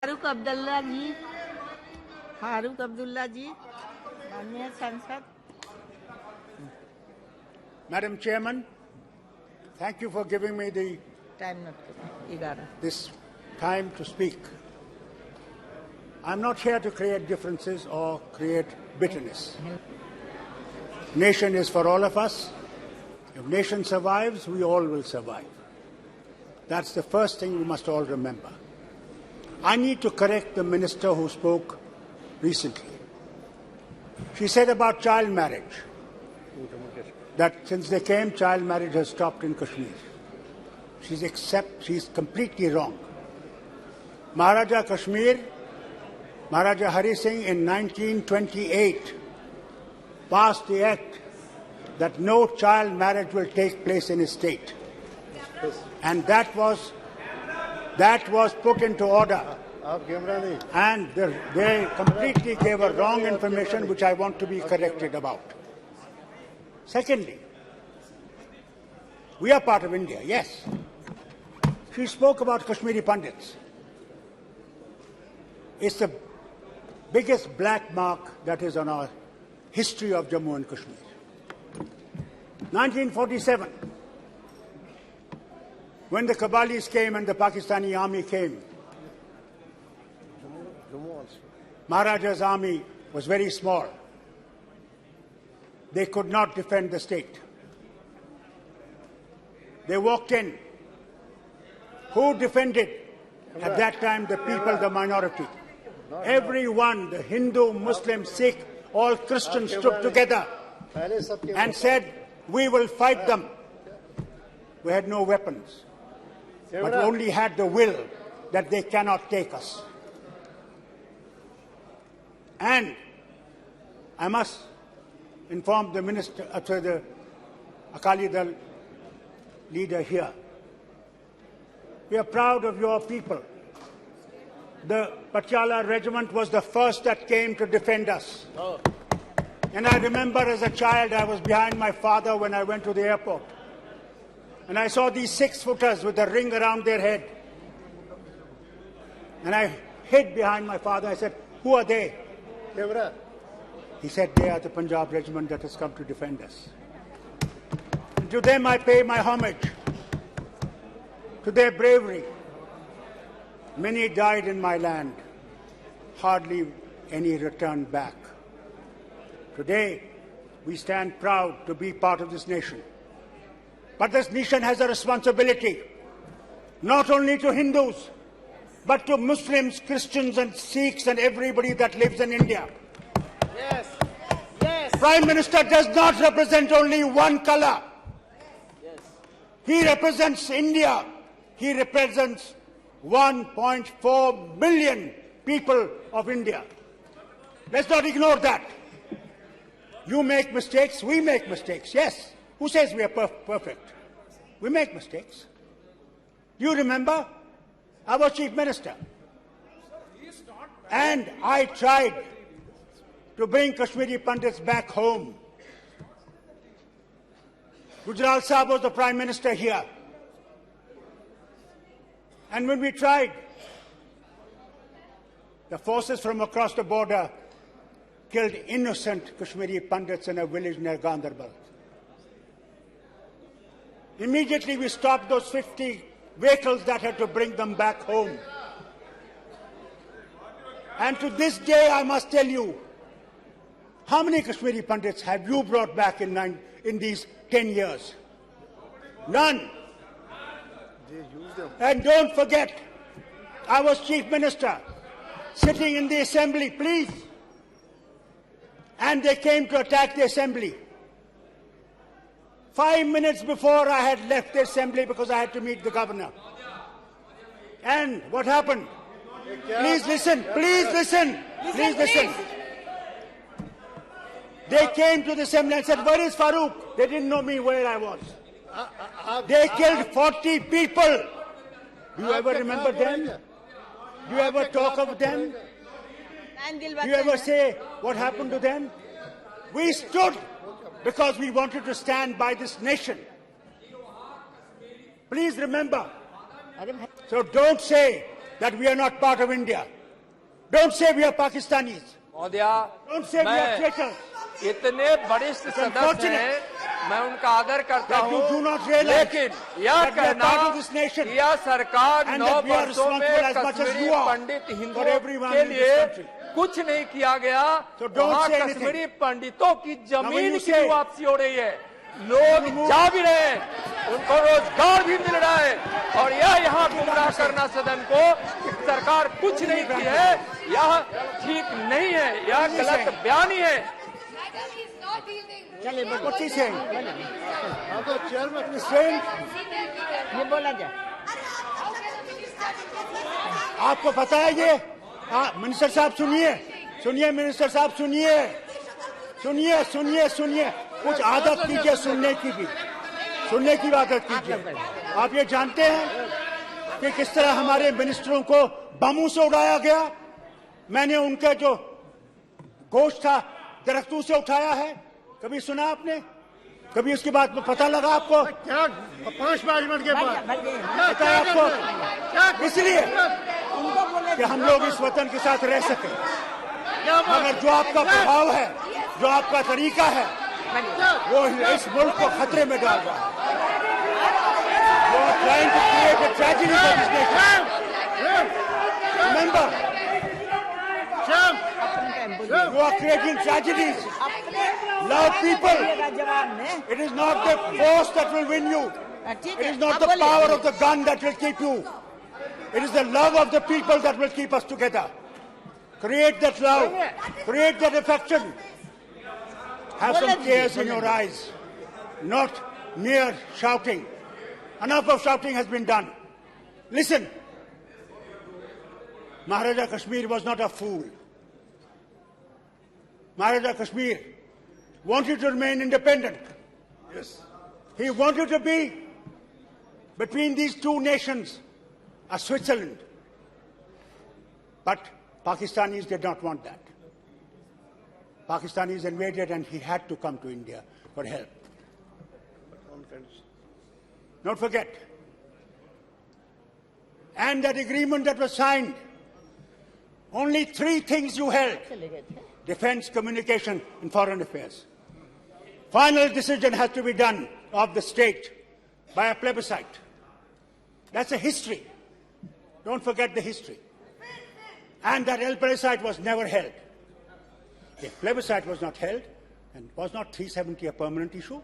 फारूक अब्दुल्ला जी, फारूक अब्दुल्ला जी, माननीय सांसद. Madam Chairman, thank you for giving me this time to speak. I'm not here to create differences or create bitterness. Nation is for all of us. If nation survives, we all will survive. That's the first thing we must all remember. I need to correct the minister who spoke recently. She said about child marriage, that since they came, child marriage has stopped in Kashmir. She's completely wrong. Maharaja Kashmir, Maharaja Hari Singh in 1928 passed the act that no child marriage will take place in his state. And that was put into order. And they completely gave a wrong information which I want to be corrected about. Secondly, we are part of India, yes. She spoke about Kashmiri Pandits. It's the biggest black mark that is on our history of Jammu and Kashmir. 1947, when the Kabalis came and the Pakistani army came, Maharaja's army was very small. They could not defend the state. They walked in. Who defended at that time the people, the minority? Everyone, the Hindu, Muslim, Sikh, all Christians stood together and said, we will fight them. We had no weapons, but only had the will that they cannot take us. And I must inform the minister, the Akali Dal leader here. We are proud of your people. The Patiala regiment was the first that came to defend us. And I remember as a child, I was behind my father when I went to the airport. And I saw these 6-footers with a ring around their head. And I hid behind my father. I said, who are they? He said, they are the Punjab regiment that has come to defend us. And to them I pay my homage, to their bravery. Many died in my land, hardly any returned back. Today, we stand proud to be part of this nation. But this nation has a responsibility, not only to Hindus, but to Muslims, Christians and Sikhs and everybody that lives in India. Yes. Yes. Prime Minister does not represent only one color. Yes. He represents India. He represents 1.4 billion people of India. Let's not ignore that. You make mistakes, we make mistakes, yes. Who says we are perfect? We make mistakes. You remember? I was Chief Minister. And I tried to bring Kashmiri Pandits back home. Gujral Sahib was the Prime Minister here. And when we tried, the forces from across the border killed innocent Kashmiri Pandits in a village near Gandarbal. Immediately we stopped those 50 vehicles that had to bring them back home. And to this day I must tell you, how many Kashmiri Pandits have you brought back in these 10 years? None. And don't forget, I was Chief Minister, sitting in the Assembly, please. And they came to attack the Assembly. 5 minutes before I had left the Assembly because I had to meet the Governor. And what happened? Please listen, please listen, please listen. They came to the Assembly and said, where is Farooq? They didn't know me where I was. They killed 40 people. Do you ever remember them? Do you ever talk of them? Do you ever say what happened to them? We stood because we wanted to stand by this nation. Please remember. So don't say that we are not part of India. Don't say we are Pakistanis. Don't say we are traitors. इतने वरिष्ठ सदस्य हैं, मैं उनका आदर करता हूँ, लेकिन यह कहना कि यह सरकार 9 वर्षों में कश्मीरी पंडित हिंदुओं के लिए कुछ नहीं किया गया, वहाँ कश्मीरी पंडितों की जमीन की वापसी हो रही है, लोग जा भी रहे हैं, उनको रोजगार भी मिल रहा है, और यह यहाँ गुमराह करना सदन को कि सरकार कुछ नहीं की है, यह ठीक नहीं है, यह गलत बयानी है। चलिए ये बोला जाए। आपको पता है ये मिनिस्टर साहब सुनिए, मिनिस्टर साहब सुनिए, कुछ आदत कीजिए सुनने की आदत कीजिए। आप ये जानते हैं कि किस तरह हमारे मिनिस्टरों को बमों से उड़ाया गया? मैंने उनका जो गोश्त था दरख्तों से उठाया है, कभी सुना आपने? कभी उसकी बात में पता लगा आपको? क्या 5 मिनट के बाद पता है आपको? इसलिए कि हम लोग इस वतन के साथ रह सके। मगर जो आपका प्रभाव है, जो आपका तरीका है, वो इस मुल्क को खतरे में डाल रहा है। You are trying to create a tragedy for this nation. Remember, you are creating tragedies. Love people. It is not the force that will win you. It is not the power of the gun that will keep you. It is the love of the people that will keep us together. Create that love. Create that affection. Have some tears in your eyes. Not mere shouting. Enough of shouting has been done. Listen. Maharaja Kashmir was not a fool. Maharaja Kashmir wanted to remain independent. Yes. He wanted to be between these two nations, a Switzerland. But Pakistanis did not want that. Pakistanis invaded and he had to come to India for help. Don't forget. And that agreement that was signed, only 3 things you held: defense, communication, and foreign affairs. Final decision has to be done of the state by a plebiscite. That's a history. Don't forget the history. And that plebiscite was never held. If plebiscite was not held, and was not 370 a permanent issue?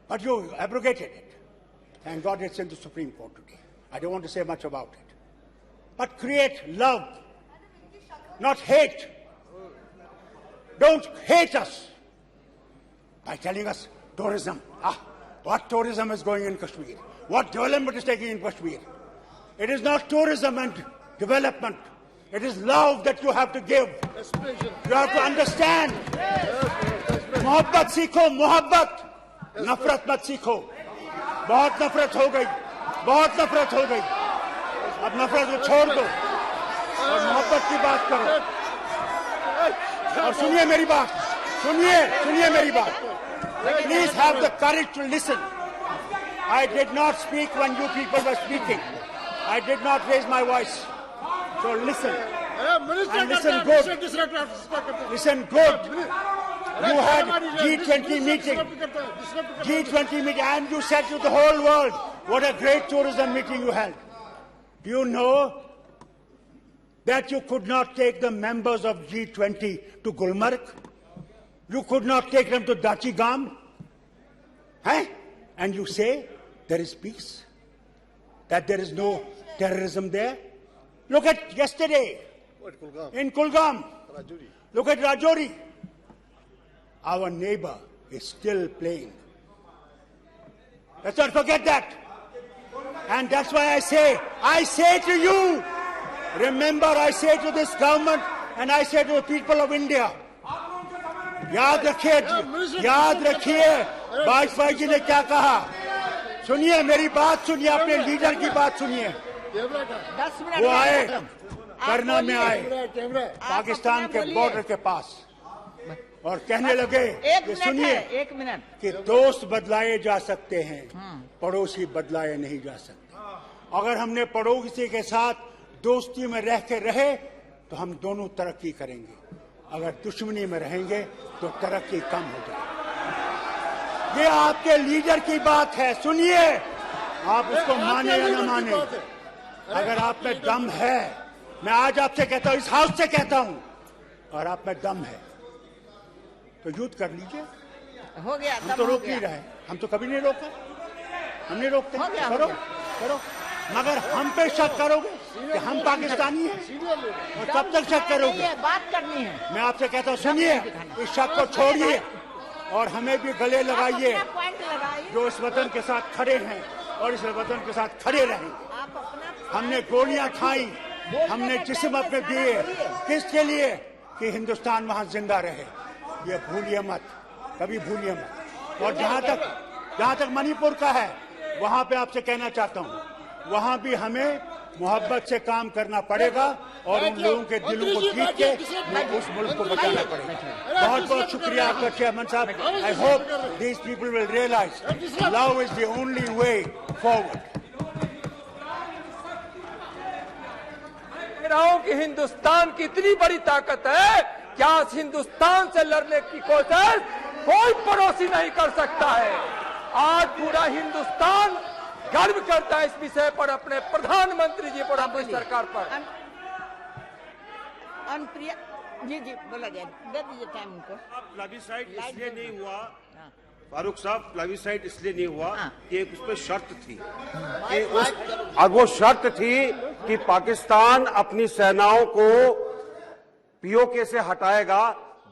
But you abrogated it. Thank God it's in the Supreme Court today. I don't want to say much about it. But create love, not hate. Don't hate us by telling us tourism. What tourism is going in Kashmir? What development is taking in Kashmir? It is not tourism and development. It is love that you have to give. You have to understand. Mohabbat seekho, mohabbat. Nafrat mat seekho. बहुत नफरत हो गई, बहुत नफरत हो गई। अब नफरत को छोड़ दो और मोहब्बत की बात करो। और सुनिए मेरी बात, सुनिए मेरी बात। Please have the courage to listen. I did not speak when you people were speaking. I did not raise my voice. So listen. And listen good. Listen good. You had G20 meeting, and you said to the whole world, what a great tourism meeting you held. Do you know that you could not take the members of G20 to Gulmarg? You could not take them to Dachigam? And you say there is peace? That there is no terrorism there? Look at yesterday in Kulgam. Look at Rajouri. Our neighbor is still playing. Let's not forget that. And that's why I say to you, remember, I say to this government and I say to the people of India, याद रखिए वाजपेयी जी ने क्या कहा। सुनिए मेरी बात, सुनिए अपने लीडर की बात सुनिए। वो आए करना में आए पाकिस्तान के बॉर्डर के पास और कहने लगे कि सुनिए कि दोस्त बदलाए जा सकते हैं, पड़ोसी बदलाए नहीं जा सकते। अगर हमने पड़ोसी के साथ दोस्ती में रह के रहे तो हम दोनों तरक्की करेंगे, अगर दुश्मनी में रहेंगे तो तरक्की कम हो जाएगी। ये आपके लीडर की बात है, सुनिए, आप उसको माने या न माने, अगर आप में दम है, मैं आज आपसे कहता हूं, इस हाउस से कहता हूं, और आप में दम है तो युद्ध कर लीजिए। हो गया, हम तो रोक नहीं रहे, हम तो कभी नहीं रोका, हम नहीं रोकते। करो करो, मगर हम पे शक करोगे कि हम पाकिस्तानी हैं, और कब तक शक करोगे? बात करनी है। मैं आपसे कहता हूँ, सुनिए, इस शक को छोड़िए और हमें भी गले लगाइए, जो इस वतन के साथ खड़े हैं और इस वतन के साथ खड़े रहेंगे। हमने गोलियां खाई, हमने जिस्म अपने दिए, किसके लिए? कि हिंदुस्तान वहां जिंदा रहे। ये भूलिए मत, कभी भूलिए मत। और जहां तक मणिपुर का है, वहां पे आपसे कहना चाहता हूं, वहां भी हमें मोहब्बत से काम करना पड़ेगा और उन लोगों के दिलों को जीत के उस मुल्क को बचाना पड़ेगा। बहुत बहुत शुक्रिया आपका चेयरमैन साहब। I hope these people will realise love is the only way forward. कह रहा हूं कि हिंदुस्तान की इतनी बड़ी ताकत है, क्या इस हिंदुस्तान से लड़ने की कोशिश कोई पड़ोसी नहीं कर सकता है। आज पूरा हिंदुस्तान गर्व करता है इस विषय पर, अपने प्रधानमंत्री जी पर, अपनी सरकार पर। अनुप्रिया जी बोला जाए, दे दीजिए टाइम उनको। प्लेबिसाइड इसलिए नहीं हुआ फारूक साहब, प्लेबिसाइड इसलिए नहीं हुआ कि एक उस पर शर्त थी कि और वो शर्त थी कि पाकिस्तान अपनी सेनाओं को पीओके से हटाएगा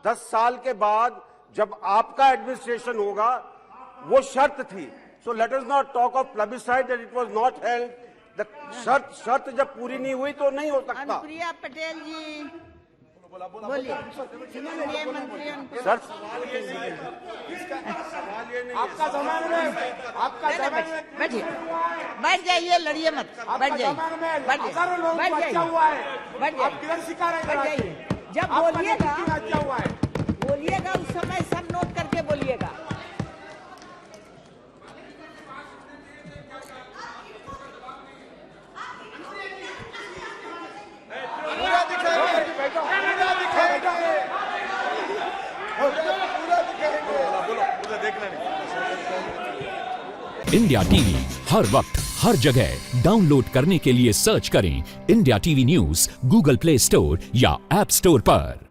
10 साल के बाद, जब आपका एडमिनिस्ट्रेशन होगा। वो शर्त थी। So let us not talk of plebiscite that it was not held. The शर्त जब पूरी नहीं हुई तो नहीं हो सकता। अनुप्रिया पटेल जी बोलिए। सर आपका जमाने में बैठिए, बैठ जाइए, लड़िए मत, बैठ जाइए, बैठ जाइए, बैठ जाइए। जब बोलिएगा उस समय सब नोट करके बोलिएगा। इंडिया टीवी हर वक्त हर जगह डाउनलोड करने के लिए सर्च करें India TV news Google play store या ऐप स्टोर पर।